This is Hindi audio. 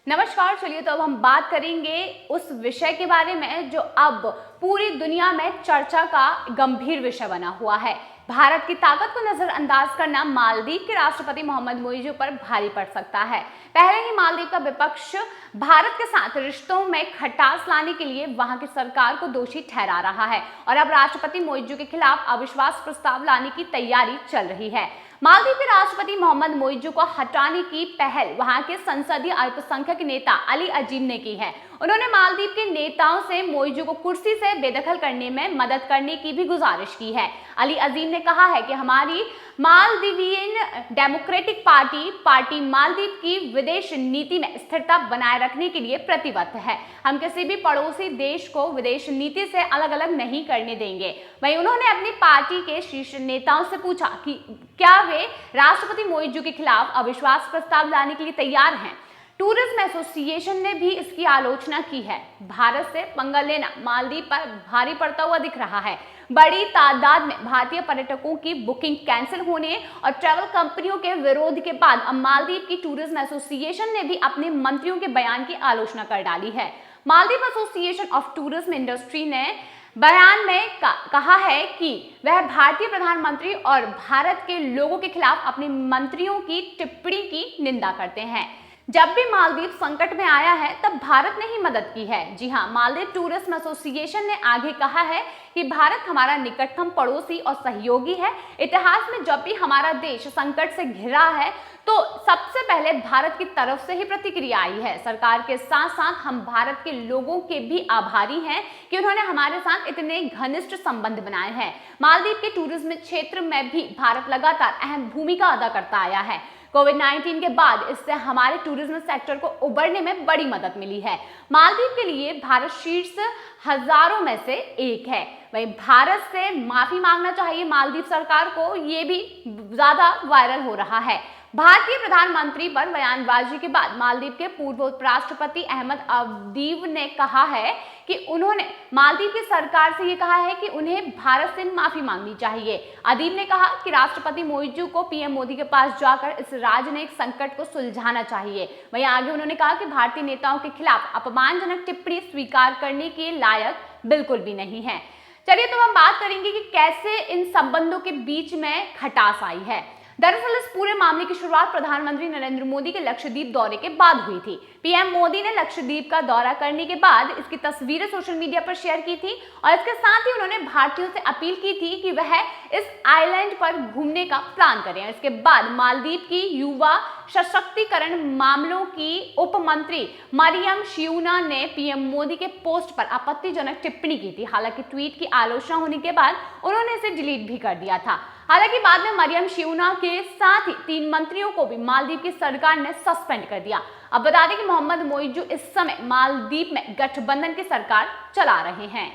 नमस्कार। चलिए तो अब हम बात करेंगे उस विषय के बारे में जो अब पूरी दुनिया में चर्चा का गंभीर विषय बना हुआ है। भारत की ताकत को नजरअंदाज करना मालदीव के राष्ट्रपति मोहम्मद मोइज़ू पर भारी पड़ सकता है। पहले ही मालदीव का विपक्ष भारत के साथ रिश्तों में खटास लाने के लिए वहां की सरकार को दोषी ठहरा रहा है और अब राष्ट्रपति मोइज़ू के खिलाफ अविश्वास प्रस्ताव लाने की तैयारी चल रही है। मालदीव के राष्ट्रपति मोहम्मद मोइज़ू को हटाने की पहल वहां के संसदीय अल्पसंख्यक नेता अली अजीम ने की है। उन्होंने मालदीव के नेताओं से मोइज़ू को कुर्सी से बेदखल करने में मदद करने की भी गुजारिश की है। अली अजीम ने कहा है कि हमारी मालदीवियन डेमोक्रेटिक पार्टी मालदीव की विदेश नीति में स्थिरता बनाए रखने के लिए प्रतिबद्ध है। हम किसी भी पड़ोसी देश को विदेश नीति से अलग अलग नहीं करने देंगे। वहीं उन्होंने अपनी पार्टी के शीर्ष नेताओं से पूछा कि क्या वे राष्ट्रपति मोइज़ू के खिलाफ अविश्वास प्रस्ताव लाने के लिए तैयार हैं। टूरिज्म एसोसिएशन ने भी इसकी आलोचना की है। भारत से पंगा लेना मालदीव पर भारी पड़ता हुआ दिख रहा है। बड़ी तादाद में भारतीय पर्यटकों की बुकिंग कैंसिल होने और ट्रैवल कंपनियों के विरोध के बाद अब मालदीव की टूरिज्म एसोसिएशन ने भी अपने मंत्रियों के बयान की आलोचना कर डाली है। Maldives association of tourism industry ने बयान में कहा है कि वह भारतीय प्रधानमंत्री और भारत के लोगों के खिलाफ अपने मंत्रियों की टिप्पणी की निंदा करते हैं। जब भी मालदीव संकट में आया है तब भारत ने ही मदद की है। जी हां, मालदीव टूरिज्म एसोसिएशन ने आगे कहा है कि भारत हमारा निकटतम पड़ोसी और सहयोगी है। इतिहास में जब भी हमारा देश संकट से घिरा है तो सबसे पहले भारत की तरफ से ही प्रतिक्रिया आई है। सरकार के साथ साथ हम भारत के लोगों के भी आभारी हैं कि उन्होंने हमारे साथ इतने घनिष्ठ संबंध बनाए हैं। मालदीव के टूरिज्म क्षेत्र में भी भारत लगातार अहम भूमिका अदा करता आया है। कोविड-19 के बाद इससे हमारे टूरिज्म सेक्टर को उभरने में बड़ी मदद मिली है। मालदीव के लिए भारत शीर्ष हजारों में से एक है। वहीं भारत से माफी मांगना चाहिए मालदीव सरकार को, ये भी ज्यादा वायरल हो रहा है। भारतीय प्रधानमंत्री पर बयानबाजी के बाद मालदीव के पूर्व उपराष्ट्रपति अहमद अदीब ने कहा है कि उन्होंने मालदीव की सरकार से ये कहा है कि उन्हें भारत से माफी मांगनी चाहिए। अदीब ने कहा कि राष्ट्रपति मोइज़ू को पीएम मोदी के पास जाकर इस राजनयिक संकट को सुलझाना चाहिए। वहीं आगे उन्होंने कहा कि भारतीय नेताओं के खिलाफ अपमानजनक टिप्पणी स्वीकार करने के लायक बिल्कुल भी नहीं है। चलिए तो हम बात करेंगे कि कैसे इन संबंधों के बीच में खटास आई है। दरअसल इस पूरे मामले की शुरुआत प्रधानमंत्री नरेंद्र मोदी के लक्षद्वीप दौरे के बाद हुई थी। पीएम मोदी ने लक्षद्वीप का दौरा करने के बाद इसकी तस्वीरें सोशल मीडिया पर शेयर की थी और इसके साथ ही उन्होंने भारतीयों से अपील की थी कि वह इस आइलैंड पर घूमने का प्लान करें। इसके बाद मालदीव की युवा सशक्तिकरण मामलों की उप मंत्री मरियम शियूना ने पीएम मोदी के पोस्ट पर आपत्तिजनक टिप्पणी की थी। हालांकि ट्वीट की आलोचना होने के बाद उन्होंने इसे डिलीट भी कर दिया था। हालांकि बाद में मरियम शियूना के साथ ही 3 मंत्रियों को भी मालदीव की सरकार ने सस्पेंड कर दिया। अब बता दें कि मोहम्मद मोइज़ू इस समय मालदीव में गठबंधन की सरकार चला रहे हैं।